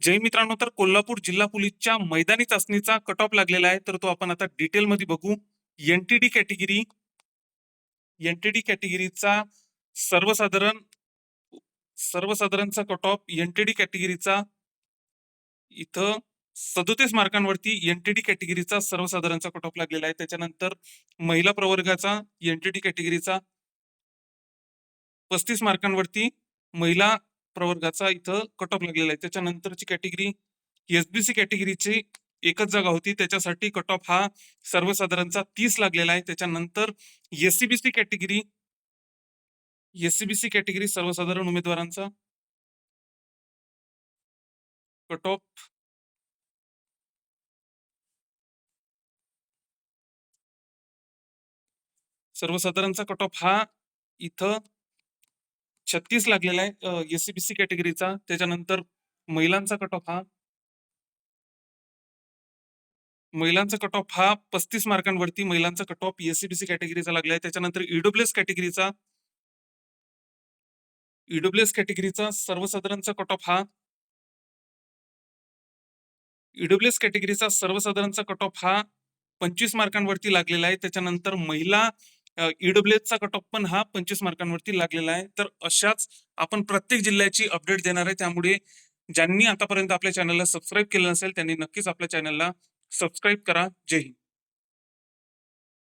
जय मित्रांनो, तर कोल्हापूर जिल्हा पोलीसच्या मैदानी चाचणीचा कट ऑफ लागलेला आहे. तर तो आपण आता डिटेल मध्ये बघू. एनटीडी कॅटेगरी एनटीडी कॅटेगरीचा सर्वसाधारण सर्वसाधारणचा कट ऑफ एनटीडी कॅटेगरीचा इथं 37 मार्कांवरती एनटीडी कॅटेगरीचा सर्वसाधारणचा कट ऑफ लागलेला आहे. त्याच्यानंतर महिला प्रवर्गाचा एनटीडी कॅटेगरीचा 35 मार्कांवरती महिला प्रवर्गाचा इथं कट ऑफ लागलेला आहे. त्याच्यानंतरची कॅटेगरी एसबीसी कॅटेगरीची एकच जागा होती, त्याच्यासाठी कट ऑफ हा सर्वसाधारणचा 30 लागलेला आहे. त्याच्यानंतर एससीबीसी कॅटेगरी सर्वसाधारण उमेदवारांचा कट ऑफ सर्वसाधारणचा कट ऑफ हा इथं 36 लागलेला आहे एससीबीसी कॅटेगरीचा. त्याच्यानंतर महिलांचा कट ऑफ हा 35 मार्कांवरती महिलांचा कट ऑफ एससीबीसी कॅटेगरीचा लागला आहे. त्याच्यानंतर ईडब्ल्यूएस कॅटेगरीचा सर्वसाधारणचा कट ऑफ हा ईडब्ल्यूएस कॅटेगरीचा सर्वसाधारणचा कट ऑफ हा 25 मार्कांवरती लागलेला आहे. त्याच्यानंतर महिला ईडब्ल्यूएसचा कट ऑफ पण हा 25 मार्कांवरती लागलेला आहे. तर अशाच आपण प्रत्येक जिल्ह्याची अपडेट देणार आहे. त्यामुळे ज्यांनी आतापर्यंत आपल्या चॅनलला सबस्क्राईब केलं नसेल त्यांनी नक्कीच आपल्या चॅनलला सबस्क्राईब करा. जय हिंद.